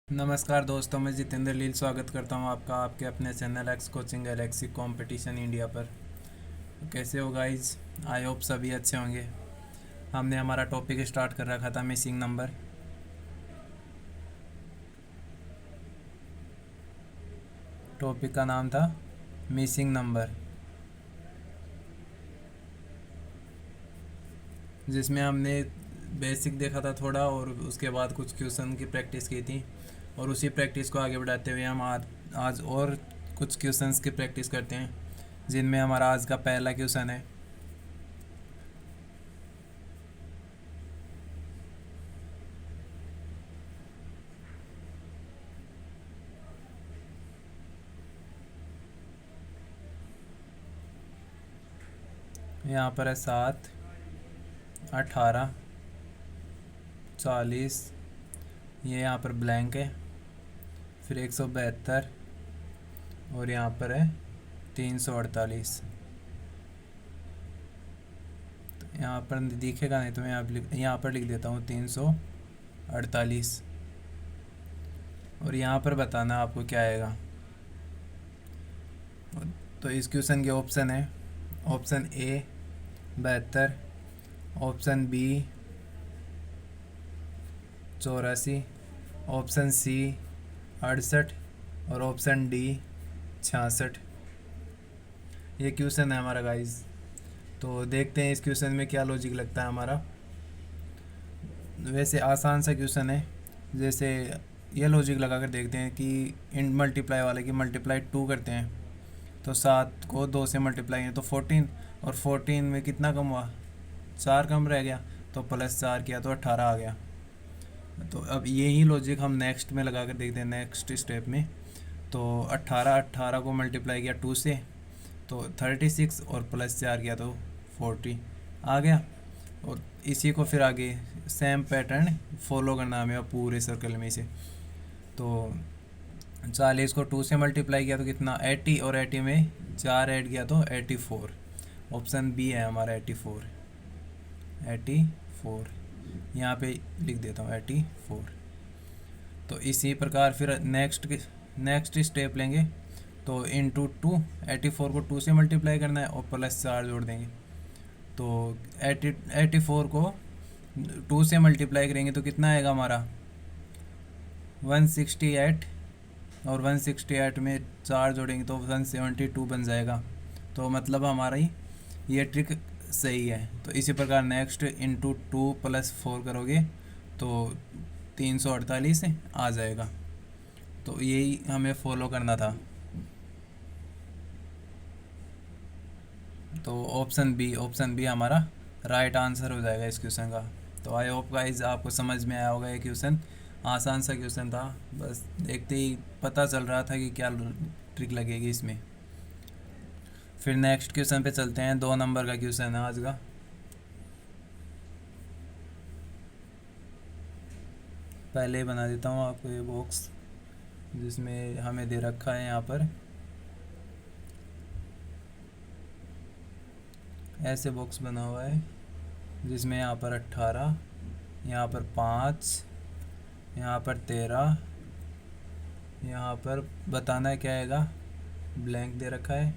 नमस्कार दोस्तों, मैं जितेंद्र लील स्वागत करता हूं आपका आपके अपने channel x coaching Galaxy competition India पर। तो कैसे हो गाइज? आई होप सभी अच्छे होंगे। हमने हमारा टॉपिक स्टार्ट कर रखा था मिसिंग नंबर। टॉपिक का नाम था मिसिंग नंबर, जिसमें हमने बेसिक देखा था थोड़ा और उसके बाद कुछ क्वेश्चन की प्रैक्टिस की थी। और उसी प्रैक्टिस को आगे बढ़ाते हुए हम आज और कुछ क्वेश्चंस की प्रैक्टिस करते हैं, जिनमें हमारा आज का पहला क्वेश्चन है। यहाँ पर है 7, 18, 40, ये यहाँ पर ब्लैंक है, फिर 172 और यहाँ पर है 348। तो यहाँ पर दिखेगा नहीं तो मैं यहाँ पर लिख देता हूँ 348। और यहाँ पर बताना आपको क्या आएगा। तो इस क्वेश्चन के ऑप्शन है, option A 72, option B 84, option C 68 और ऑप्शन डी 66। ये क्वेश्चन है हमारा गाइस। तो देखते हैं इस क्वेश्चन में क्या लॉजिक लगता है हमारा। वैसे आसान सा क्वेश्चन है। जैसे ये लॉजिक लगा कर देखते हैं कि इन मल्टीप्लाई वाले की मल्टीप्लाई 2 करते हैं तो 7 को 2 से मल्टीप्लाई है तो 14, और 14 में कितना कम हुआ, 4 कम रह गया, तो +4 किया तो 18 आ गया। तो अब यही लॉजिक हम नेक्स्ट में लगा कर देखते हैं, नेक्स्ट स्टेप में। तो 18 को मल्टीप्लाई किया 2 से तो 36 और +4 किया तो 40 आ गया। और इसी को फिर आगे सेम पैटर्न फॉलो करना हमें पूरे सर्कल में से। तो 40 को 2 से मल्टीप्लाई किया तो कितना 80, और 80 में 4 ऐड किया तो 84। ऑप्शन बी है हमारा 84। यहाँ पे लिख देता हूँ 84। तो इसी प्रकार फिर नेक्स्ट स्टेप लेंगे। तो इंटू 2, 84 को 2 से मल्टीप्लाई करना है और +4 जोड़ देंगे। तो 84 को 2 से मल्टीप्लाई करेंगे तो कितना आएगा हमारा 168, और 168 में 4 जोड़ेंगे तो 172 बन जाएगा। तो मतलब हमारी ये ट्रिक सही है। तो इसी प्रकार नेक्स्ट इंटू 2 + 4 करोगे तो 348 आ जाएगा। तो यही हमें फॉलो करना था। तो ऑप्शन बी हमारा राइट आंसर हो जाएगा इस क्वेश्चन का। तो आई होप गाइज आपको समझ में आया होगा। ये क्वेश्चन आसान सा क्वेश्चन था, बस देखते ही पता चल रहा था कि क्या ट्रिक लगेगी इसमें। फिर नेक्स्ट क्वेश्चन पे चलते हैं। 2 नंबर का क्वेश्चन है आज का। पहले बना देता हूँ आपको ये बॉक्स, जिसमें हमें दे रखा है यहाँ पर ऐसे बॉक्स बना हुआ है, जिसमें यहाँ पर 18, यहाँ पर 5, यहाँ पर 13, यहाँ पर बताना है क्या आएगा, ब्लैंक दे रखा है,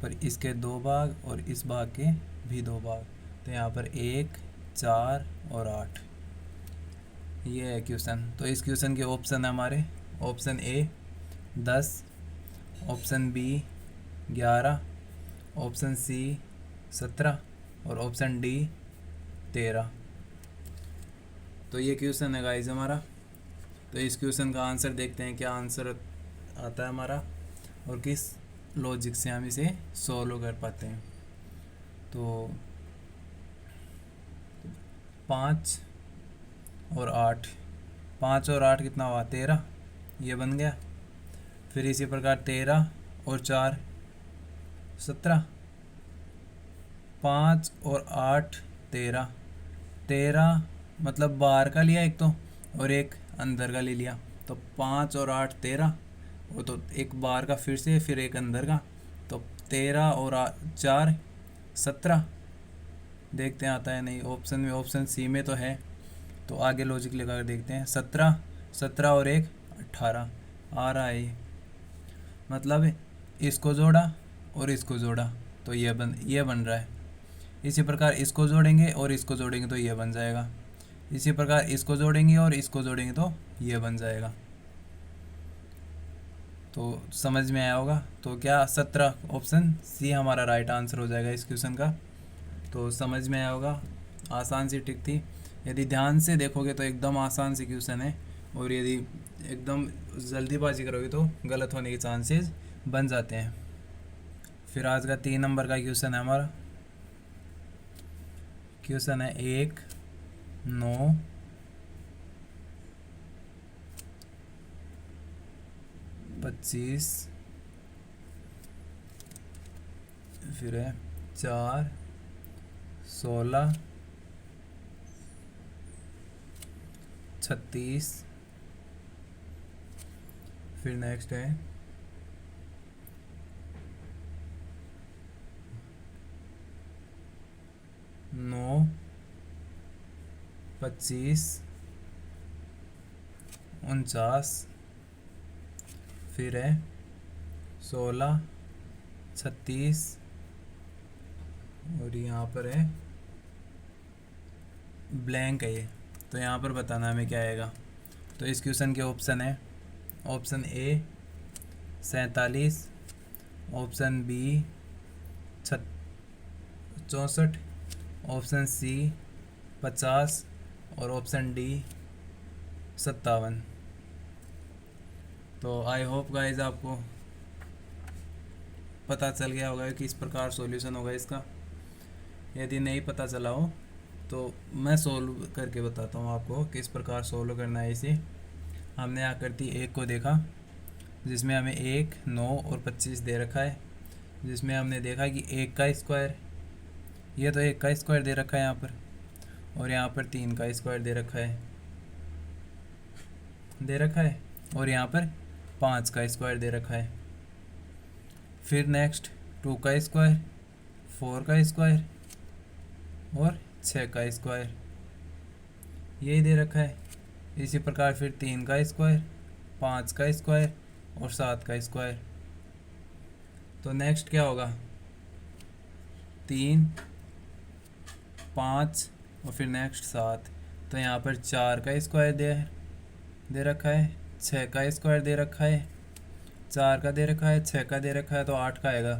पर इसके 2 भाग और इस भाग के भी 2 भाग। तो यहाँ पर 1, 4 और 8। ये है क्वेश्चन। तो इस क्वेश्चन के ऑप्शन है हमारे, option A 10, option B 11, option C 17 और ऑप्शन डी 13। तो ये क्वेश्चन है गाइज हमारा। तो इस क्वेश्चन का आंसर देखते हैं क्या आंसर आता है हमारा और किस लॉजिक से हम इसे सॉल्व कर पाते हैं। तो 5 और 8, 5 और 8 कितना हुआ 13, ये बन गया। फिर इसी प्रकार 13 और 4 17, 5 और 8 13, 13 मतलब बाहर का लिया एक तो, और एक अंदर का ले लिया। तो 5 और 8 13, वो तो एक बाहर का फिर से, फिर एक अंदर का। तो 13 और 4 17। देखते हैं आता है नहीं ऑप्शन में, ऑप्शन सी में तो है। तो आगे लॉजिक लगा कर देखते हैं। 17 और 1 18 आ रहा है। मतलब इसको जोड़ा और इसको जोड़ा तो ये बन रहा है। इसी प्रकार इसको जोड़ेंगे और इसको जोड़ेंगे तो ये बन जाएगा। इसी प्रकार इसको जोड़ेंगे और इसको जोड़ेंगे तो ये बन जाएगा। तो समझ में आया होगा। तो क्या 17 ऑप्शन सी हमारा राइट आंसर हो जाएगा इस क्वेश्चन का। तो समझ में आया होगा, आसान सी ट्रिक थी। यदि ध्यान से देखोगे तो एकदम आसान सी क्वेश्चन है, और यदि एकदम जल्दीबाजी करोगे तो गलत होने के चांसेस बन जाते हैं। फिर आज का 3 नंबर का क्वेश्चन है हमारा। क्वेश्चन है 1, 9, 25, फिर है 4, 16, 36, फिर नेक्स्ट है 9, 25, 49, फिर है 16, 36, और यहाँ पर है ब्लैंक है ये। तो यहाँ पर बताना हमें क्या आएगा। तो इस क्वेश्चन के ऑप्शन है, option A 47, option B 64, option C 50 और ऑप्शन डी 57। तो आई होप गाइज आपको पता चल गया होगा कि इस प्रकार सॉल्यूशन होगा इसका। यदि नहीं पता चला हो तो मैं सोल्व करके बताता हूँ आपको किस प्रकार सोल्व करना है इसे। हमने आकृति 1 को देखा जिसमें हमें 1, 9 और 25 दे रखा है, जिसमें हमने देखा कि 1 का स्क्वायर, ये तो 1 का स्क्वायर दे रखा है यहाँ पर, और यहाँ पर 3 का स्क्वायर दे रखा है, और यहाँ पर 5 का स्क्वायर दे रखा है। फिर नेक्स्ट 2 का स्क्वायर, 4 का स्क्वायर और 6 का स्क्वायर, यही दे रखा है। इसी प्रकार फिर 3 का स्क्वायर, 5 का स्क्वायर और 7 का स्क्वायर। तो नेक्स्ट क्या होगा, 3, 5 और फिर नेक्स्ट 7। तो यहाँ पर 4 का स्क्वायर दे रखा है, 6 का स्क्वायर दे रखा है, 4 का दे रखा है, 6 का दे रखा है, तो 8 का आएगा।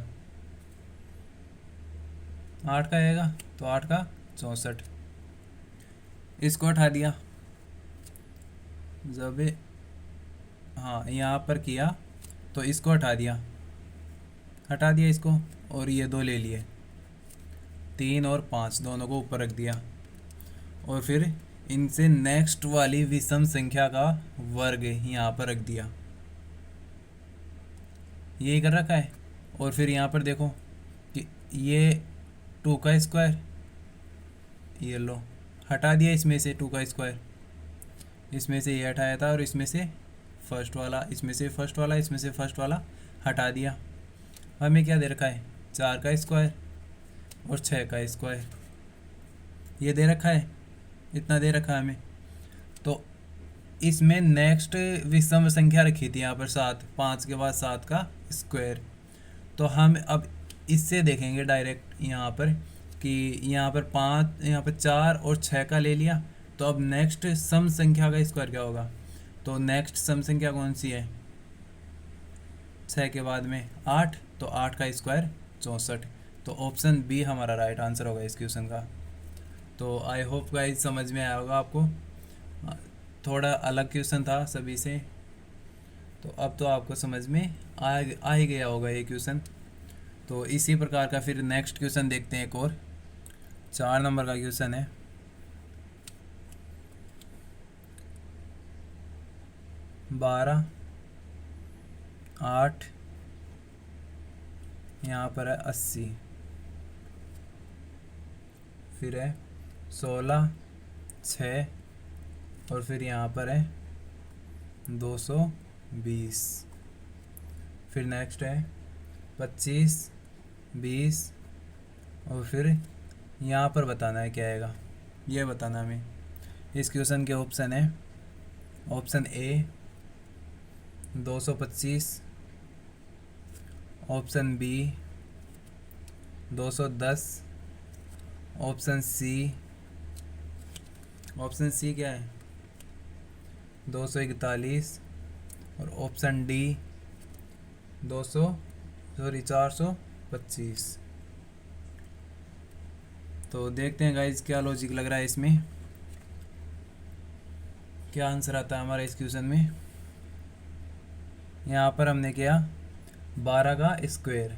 8 का आएगा तो 8 का 64। इसको हटा दिया जब हाँ यहाँ पर किया तो इसको हटा दिया इसको, और ये 2 ले लिए, 3 और 5 दोनों को ऊपर रख दिया, और फिर इनसे नेक्स्ट वाली विषम संख्या का वर्ग यहाँ पर रख दिया, यही कर रखा है। और फिर यहाँ पर देखो कि ये 2 का स्क्वायर, ये लो हटा दिया इसमें से 2 का स्क्वायर, इसमें से ये हटाया था, और इसमें से फर्स्ट वाला, इसमें से फर्स्ट वाला, इसमें से फर्स्ट वाला हटा दिया। हमें क्या दे रखा है, 4 का स्क्वायर और 6 का स्क्वायर, ये दे रखा है, इतना दे रखा है हमें। तो इसमें नेक्स्ट विषम संख्या रखी थी यहाँ पर 7, 5 के बाद 7 का स्क्वायर। तो हम अब इससे देखेंगे डायरेक्ट यहाँ पर कि यहाँ पर 5, यहाँ पर 4 और 6 का ले लिया, तो अब नेक्स्ट सम संख्या का स्क्वायर क्या होगा। तो नेक्स्ट सम संख्या कौन सी है, 6 के बाद में 8, तो 8 का स्क्वायर 64। तो ऑप्शन बी हमारा राइट आंसर होगा इस क्वेश्चन का। तो आई होप गाइस समझ में आया होगा आपको। थोड़ा अलग क्वेश्चन था सभी से, तो अब तो आपको समझ में आ ही गया होगा ये क्वेश्चन। तो इसी प्रकार का फिर नेक्स्ट क्वेश्चन देखते हैं। एक और 4 नंबर का क्वेश्चन है। 12, 8, यहाँ पर है 80, फिर है 16, 6 और फिर यहाँ पर है 220, फिर नेक्स्ट है 25, 20 और फिर यहाँ पर बताना है क्या आएगा, ये बताना हमें। इस क्वेश्चन के ऑप्शन है, option A 225, option B 210, option C क्या है 241, और ऑप्शन डी 425। तो देखते हैं गाइज क्या लॉजिक लग रहा है इसमें, क्या आंसर आता है हमारा इस क्वेश्चन में। यहाँ पर हमने किया 12 का स्क्वायर,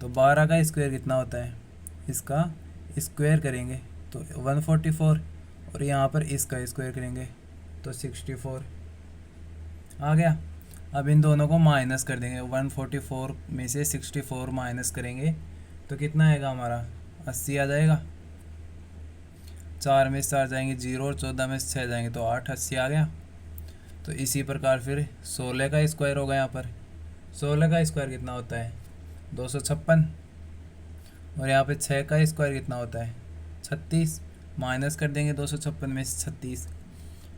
तो 12 का स्क्वायर कितना होता है, इसका स्क्वायर करेंगे तो 144, और यहाँ पर इसका स्क्वायर करेंगे तो 64 आ गया। अब इन दोनों को माइनस कर देंगे, 144 में से 64 माइनस करेंगे तो कितना आएगा हमारा 80 आ जाएगा। 4 में से 4 जाएंगे 0, और 14 में से 6 जाएंगे तो 8, 80 आ गया। तो इसी प्रकार फिर 16 का स्क्वायर होगा। यहाँ पर 16 का स्क्वायर कितना होता है 256, और यहाँ पे 6 का स्क्वायर कितना होता है 36, माइनस कर देंगे 256 में से 36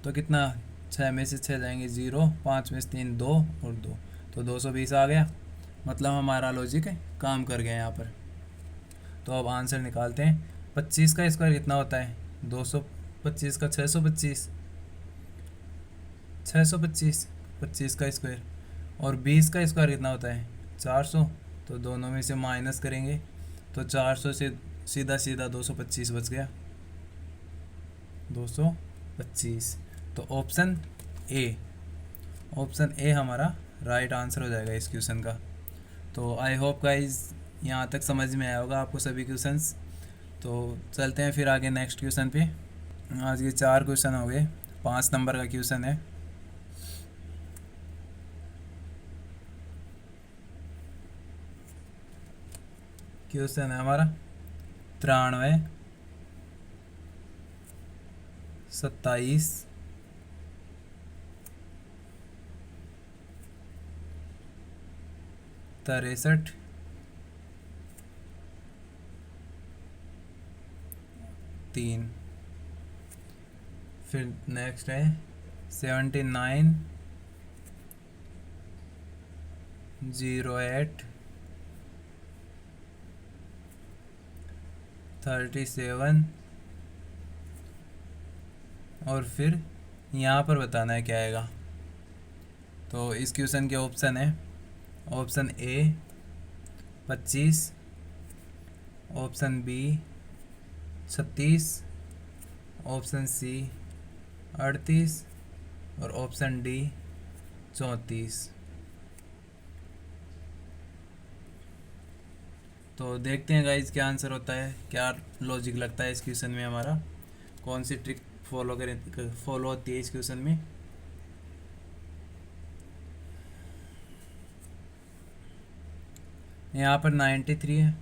तो कितना 6 में से 6 जाएंगे 0, 5 में से 3 2 और 2, तो 220 आ गया। मतलब हमारा लॉजिक काम कर गया यहाँ पर। तो अब आंसर निकालते हैं। 25 का स्क्वायर कितना होता है 225 का 625, 625 25 का स्क्वायर, और 20 का स्क्वायर कितना होता है 400, तो दोनों में से माइनस करेंगे तो 400 से सीधा सीधा 225 बच गया, 225। तो ऑप्शन ए हमारा राइट आंसर हो जाएगा इस क्वेश्चन का। तो आई होप गाइज यहाँ तक समझ में आया होगा आपको सभी क्वेश्चंस। तो चलते हैं फिर आगे नेक्स्ट क्वेश्चन पे। आज के 4 क्वेश्चन हो गए, 5 नंबर का क्वेश्चन है। क्वेश्चन है हमारा 93, 27, 63, 3। फिर नेक्स्ट है 79, 08, 37, और फिर यहाँ पर बताना है क्या आएगा। तो इस क्वेश्चन के ऑप्शन है, option A 25, option B 36, option C 38, और ऑप्शन डी 34। तो देखते हैं गाइज क्या आंसर होता है, क्या लॉजिक लगता है इस क्वेश्चन में हमारा, कौन सी ट्रिक फॉलो होती है इस क्वेश्चन में। यहाँ पर 93 है,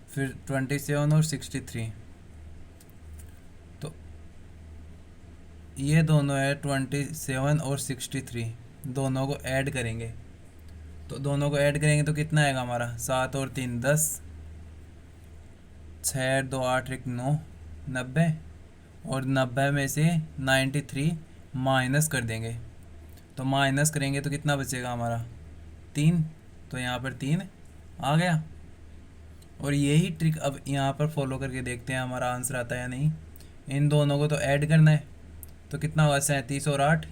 फिर 27 और 63, तो ये दोनों है 27 और 63, दोनों को ऐड करेंगे तो कितना आएगा हमारा 7 और 3 10, 6 2 8 1 9, 90, और 90 में से 93 माइनस कर देंगे, तो माइनस करेंगे तो कितना बचेगा हमारा 3, तो यहाँ पर 3 आ गया। और यही ट्रिक अब यहाँ पर फॉलो करके देखते हैं हमारा आंसर आता है या नहीं। इन दोनों को तो ऐड करना है, तो कितना होगा 37 और 8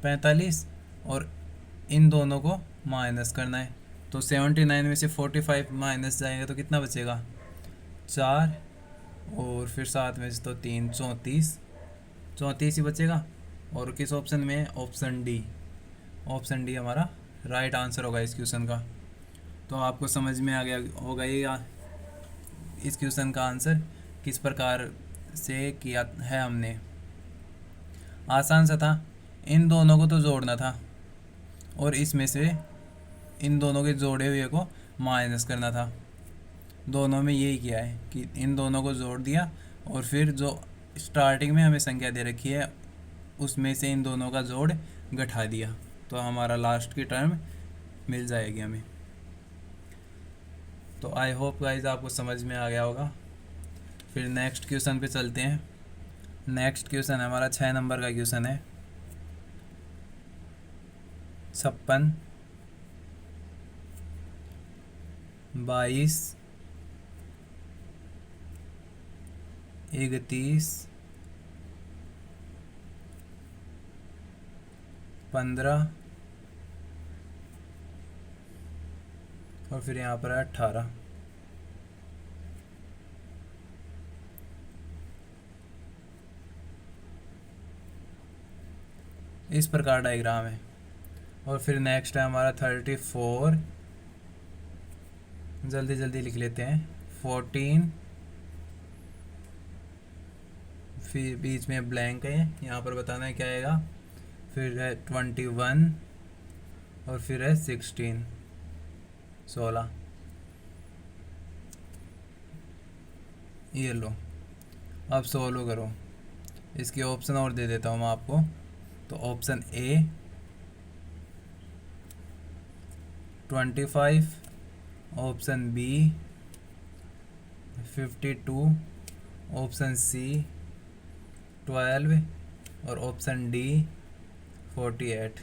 45, और इन दोनों को माइनस करना है, तो 79 में से 45 माइनस जाएंगे तो कितना बचेगा 4, और फिर 7 में से तो 3 34 ही बचेगा। और किस ऑप्शन में है ऑप्शन डी हमारा राइट आंसर होगा इस क्वेश्चन का। तो आपको समझ में आ गया होगा ये इस क्वेश्चन का आंसर किस प्रकार से किया है हमने। आसान सा था, इन दोनों को तो जोड़ना था और इसमें से इन दोनों के जोड़े हुए को माइनस करना था। दोनों में यही किया है कि इन दोनों को जोड़ दिया और फिर जो स्टार्टिंग में हमें संख्या दे रखी है उसमें से इन दोनों का जोड़ घटा दिया, तो हमारा लास्ट की टर्म मिल जाएगी हमें। तो आई होप गाइज आपको समझ में आ गया होगा। फिर नेक्स्ट क्वेश्चन पे चलते हैं। नेक्स्ट क्वेश्चन है हमारा 6 नंबर का क्वेश्चन है 56 22 31 15 और फिर यहाँ पर है 18। इस प्रकार डायग्राम है। और फिर नेक्स्ट है हमारा 34, जल्दी जल्दी लिख लेते हैं। 14, फिर बीच में ब्लैंक है, यहाँ पर बताना है क्या आएगा। फिर है 21 और फिर है 16, 16। ये लो, अब सोल्व करो। इसके ऑप्शन और दे देता हूँ मैं आपको। तो option A 25, option B 52, option C 12 और ऑप्शन डी 48।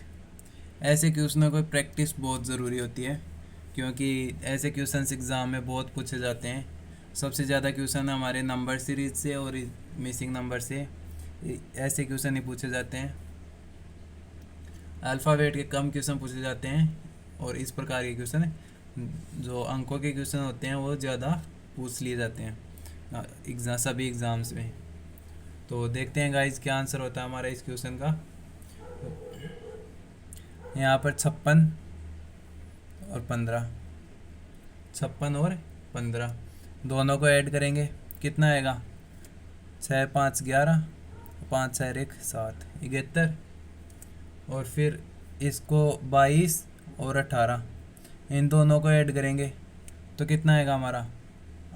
ऐसे क्वेश्चनों को प्रैक्टिस बहुत ज़रूरी होती है, क्योंकि ऐसे क्वेश्चंस एग्ज़ाम में बहुत पूछे जाते हैं। सबसे ज़्यादा क्वेश्चन हमारे नंबर सीरीज से और मिसिंग नंबर से ऐसे क्वेश्चन ही पूछे जाते हैं। अल्फ़ाबेट के कम क्वेश्चन पूछे जाते हैं, और इस प्रकार के क्वेश्चन जो अंकों के क्वेश्चन होते हैं वो ज़्यादा पूछ लिए जाते हैं सभी एग्ज़ाम्स में। तो देखते हैं गाइस क्या आंसर होता है हमारा इस क्वेश्चन का। यहाँ पर 56 और 15, 56 और 15 दोनों को ऐड करेंगे, कितना आएगा। 6 5 11, 5 6 1 7, 71। और फिर इसको 22 और 18, इन दोनों को ऐड करेंगे तो कितना आएगा हमारा।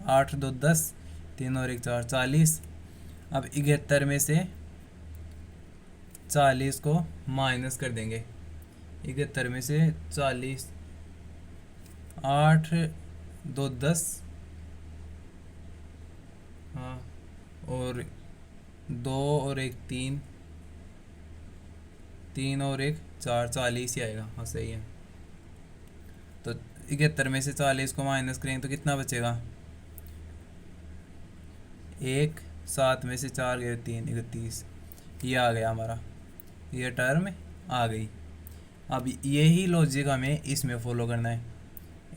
8 2 10, 3 और 1 4, 40। अब 71 में से 40 को माइनस कर देंगे। 71 में से 40, 8 2 10, हाँ, और 2 और 1 3, 3 और 1 4, 40 ही आएगा। हाँ सही है। तो 71 में से 40 को माइनस करेंगे तो कितना बचेगा। 1, 7 में से 4 गए 3, 31। ये आ गया हमारा, ये टर्म आ गई। अब यही लॉजिक हमें इसमें फॉलो करना है,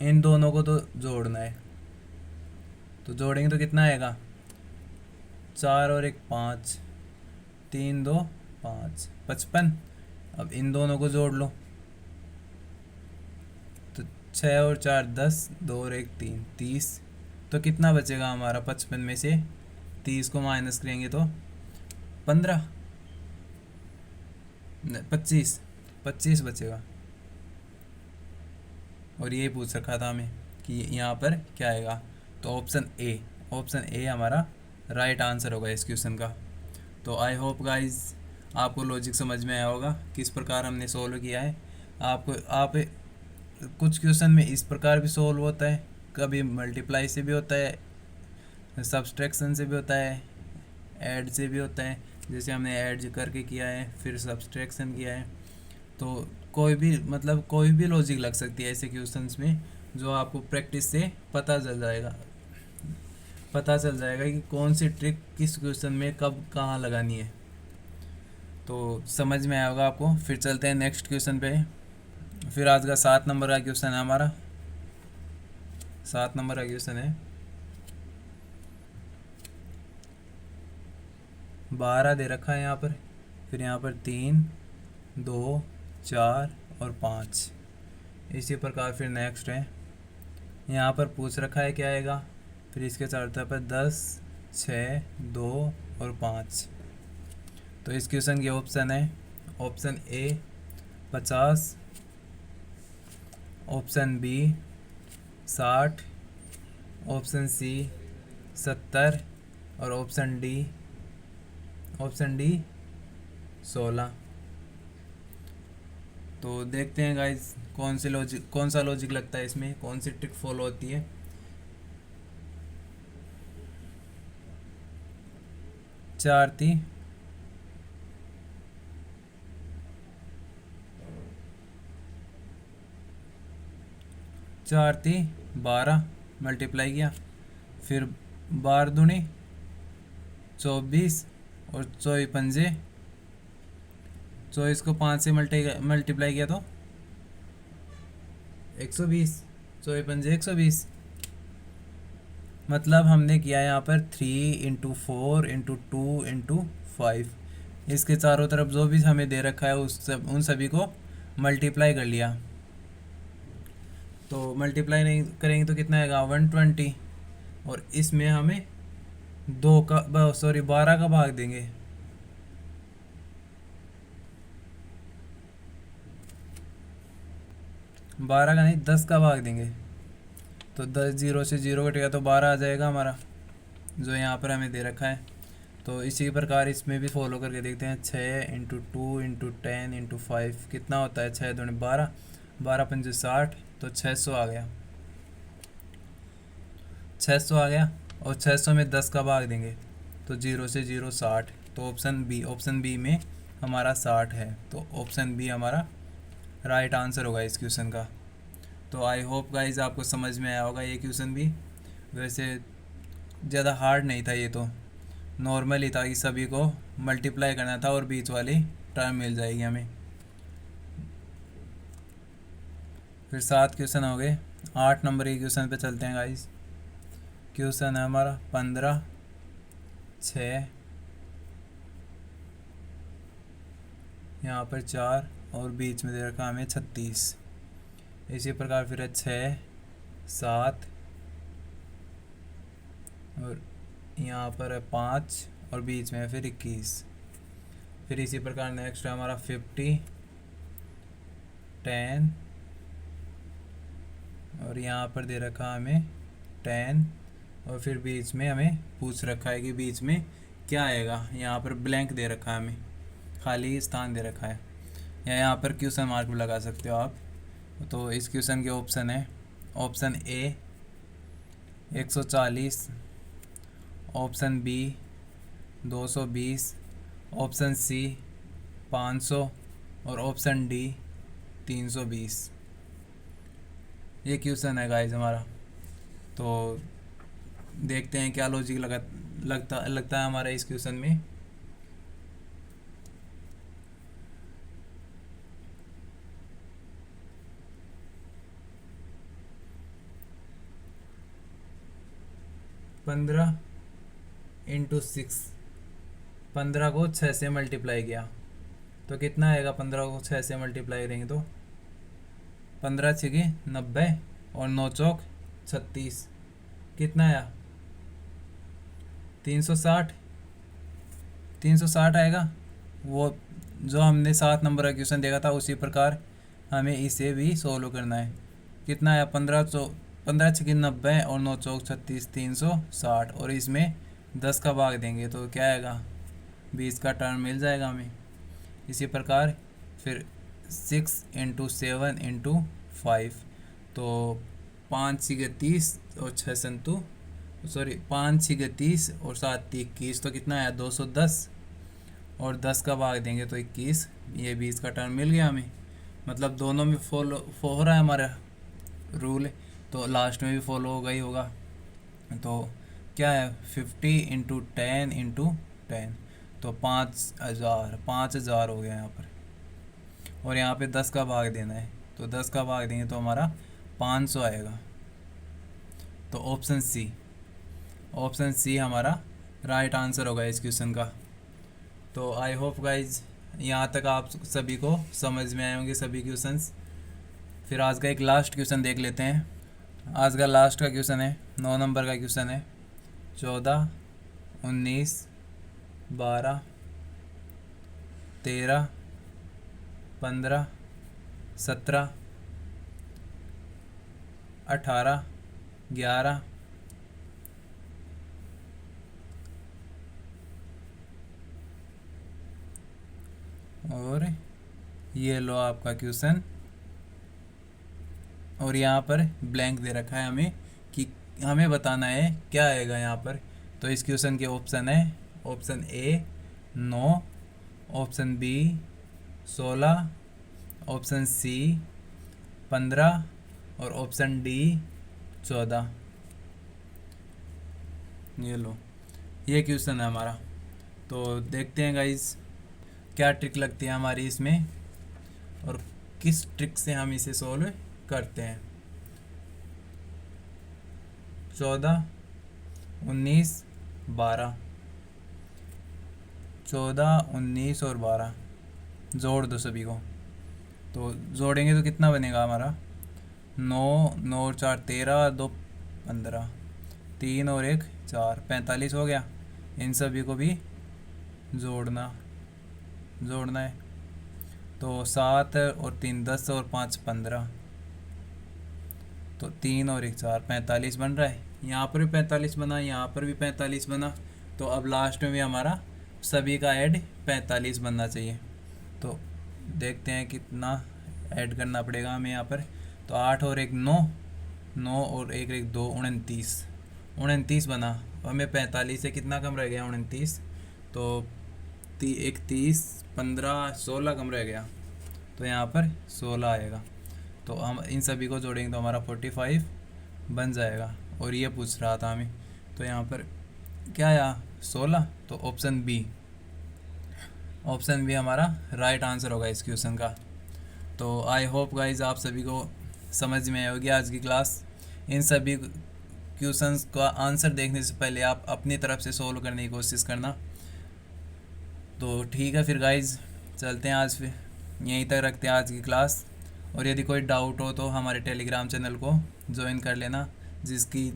इन दोनों को तो जोड़ना है। तो जोड़ेंगे तो कितना आएगा। 4 और 1 5, 3 2 5, 55। अब इन दोनों को जोड़ लो तो 6 और 4 10, 2 और 1 3, 30। तो कितना बचेगा हमारा। 55 में से 30 को माइनस करेंगे तो 15, 25, 25 बचेगा। और ये पूछ रखा था हमें कि यहाँ पर क्या आएगा। तो ऑप्शन ए हमारा राइट आंसर होगा इस क्वेश्चन का। तो आई होप गाइज आपको लॉजिक समझ में आया होगा किस प्रकार हमने सोल्व किया है। आप कुछ क्वेश्चन में इस प्रकार भी सोल्व होता है, कभी मल्टीप्लाई से भी होता है, सब्सट्रैक्शन से भी होता है, ऐड से भी होता है। जैसे हमने ऐड करके किया है, फिर सब्सट्रैक्शन किया है। तो कोई भी लॉजिक लग सकती है ऐसे क्वेश्चंस में, जो आपको प्रैक्टिस से पता चल जाएगा कि कौन सी ट्रिक किस क्वेश्चन में कब कहाँ लगानी है। तो समझ में आया होगा आपको। फिर चलते हैं नेक्स्ट क्वेश्चन पे। फिर आज का 7 नंबर का क्वेश्चन है हमारा। 7 नंबर का क्वेश्चन है 12 दे रखा है यहाँ पर, फिर यहाँ पर 3 2 4 और 5। इसी प्रकार फिर नेक्स्ट है, यहाँ पर पूछ रखा है क्या आएगा। फिर इसके चारों तरफ पर 10 6 2 और 5। तो इस क्वेश्चन के ऑप्शन है option A 50, option B 60, option C 70 और ऑप्शन डी 16। तो देखते हैं गाइज कौन सा लॉजिक लगता है इसमें, कौन सी ट्रिक फॉलो होती है। 4 थी 4 थी 12 मल्टीप्लाई किया, फिर 12 दूनी 24 और 24 पंजे 24 को 5 से मल्टीप्लाई किया तो 120, 24 पंजे 120। मतलब हमने किया यहाँ पर 3 इंटू 4 इंटू 2 इंटू 5, इसके चारों तरफ जो भी हमें दे रखा है उन सभी को मल्टीप्लाई कर लिया। तो मल्टीप्लाई नहीं करेंगे तो कितना आएगा 120, और इसमें हमें 12 का भाग देंगे। बारह का नहीं 10 का भाग देंगे, तो 10 जीरो से जीरो कटेगा तो 12 आ जाएगा हमारा, जो यहाँ पर हमें दे रखा है। तो इसी प्रकार इसमें भी फॉलो करके देखते हैं। 6 इंटू 2 इंटू 10 इंटू 5 कितना होता है, 6 दूनी 12, 12 पंजे 60, तो 600 आ गया, 600 आ गया। और 600 में 10 का भाग देंगे तो 0 से 0 60, तो ऑप्शन बी में हमारा 60 है। तो ऑप्शन बी हमारा राइट आंसर होगा इस क्वेश्चन का। तो आई होप गाइज आपको समझ में आया होगा ये क्वेश्चन भी। वैसे ज़्यादा हार्ड नहीं था, ये तो नॉर्मल ही था कि सभी को मल्टीप्लाई करना था और बीच वाली टर्म मिल जाएगी हमें। फिर 7 क्वेश्चन हो गए। 8 नंबर के क्वेश्चन पे चलते हैं गाइज। क्वेश्चन है हमारा 15, 6, यहाँ पर 4 और बीच में दे रखा हमें 36। इसी प्रकार फिर है 6, 7 और यहाँ पर है 5 और बीच में है फिर 21। फिर इसी प्रकार नेक्स्ट है हमारा 50, 10 और यहाँ पर दे रखा हमें 10 और फिर बीच में हमें पूछ रखा है कि बीच में क्या आएगा। यहाँ पर ब्लैंक दे रखा है, हमें खाली स्थान दे रखा है, या यहाँ पर क्वेश्चन मार्क भी लगा सकते हो आप। तो इस क्वेश्चन के ऑप्शन है, option A 140, option B 220, option C 500 और ऑप्शन डी 320। ये क्वेश्चन है गाइज हमारा। तो देखते हैं क्या लॉजिक लगता है हमारा इस क्वेश्चन में। पंद्रह इंटू 6, 15 को 6 से मल्टीप्लाई किया तो कितना आएगा। 15 को 6 से मल्टीप्लाई करेंगे तो 15 छके 90 और 9 चौक 36, कितना आया 360। 360 आएगा। वो जो हमने 7 नंबर का क्वेश्चन देखा था उसी प्रकार हमें इसे भी सोल्व करना है। कितना आया 15 छके 90 और 9 चौक 36, 360 और इसमें 10 का भाग देंगे तो क्या आएगा 20 का टर्म मिल जाएगा हमें। इसी प्रकार फिर 6 इंटू 7 इंटू 5, तो 5 छके 30 और 5 छके 30 और 7 21, तो कितना आया 210 और 10 का भाग देंगे तो 21, ये 20 का टर्म मिल गया हमें। मतलब दोनों में फॉलो हो रहा है हमारा रूल, तो लास्ट में भी फॉलो होगा ही होगा। तो क्या है 50 इंटू 10 इंटू 10, तो 5000 हो गया यहाँ पर, और यहाँ पे 10 का भाग देना है तो 10 का भाग देंगे तो हमारा 500 आएगा। तो ऑप्शन सी हमारा राइट आंसर होगा इस क्वेश्चन का। तो आई होप गाइज यहाँ तक आप सभी को समझ में आए होंगे सभी क्वेश्चंस। फिर आज का एक लास्ट क्वेश्चन देख लेते हैं। आज का लास्ट का क्वेश्चन है 9 नंबर का क्वेश्चन है। 14, 19, 12, 13, 15, 17, 18, 11, और ये लो आपका क्वेश्चन, और यहाँ पर ब्लैंक दे रखा है हमें कि हमें बताना है क्या आएगा यहाँ पर। तो इस क्वेश्चन के ऑप्शन है, option A 9, option B 16, option C 15 और ऑप्शन डी 14। ये लो, ये क्वेश्चन है हमारा। तो देखते हैं गाइज क्या ट्रिक लगती है हमारी इसमें और किस ट्रिक से हम इसे सॉल्व करते हैं। 14, 19, 12, 14, 19 और 12 जोड़ दो सभी को। तो जोड़ेंगे तो कितना बनेगा हमारा, 9, 9 और 4 13, 2 15, 3 और 1 4, 45 हो गया। इन सभी को भी जोड़ना है। तो 7 और 3 10 और 5 15, तो 3 और 1 4, 45 बन रहा है। यहाँ पर भी 45 बना, यहाँ पर भी 45 बना। तो अब लास्ट में भी हमारा सभी का ऐड 45 बनना चाहिए। तो देखते हैं कितना ऐड करना पड़ेगा हमें यहाँ पर। तो 8 और 1 9, 9 और 1 2 29 बना। हमें 45 से कितना कम रह गया, 29। तो 31 15 16 कम रह गया। तो यहाँ पर 16 आएगा। तो हम इन सभी को जोड़ेंगे तो हमारा 45 बन जाएगा। और ये पूछ रहा था हमें, तो यहाँ पर क्या आया 16। तो ऑप्शन बी हमारा राइट आंसर होगा इस क्वेश्चन का। तो आई होप गाइज आप सभी को समझ में आई होगी आज की क्लास। इन सभी क्वेश्चंस का आंसर देखने से पहले आप अपनी तरफ से सोल्व करने की कोशिश करना। तो ठीक है फिर गाइज, चलते हैं आज, फिर यहीं तक रखते हैं आज की क्लास। और यदि कोई डाउट हो तो हमारे टेलीग्राम चैनल को ज्वाइन कर लेना, जिसकी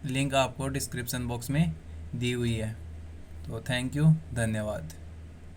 लिंक आपको डिस्क्रिप्शन बॉक्स में दी हुई है। तो थैंक यू, धन्यवाद।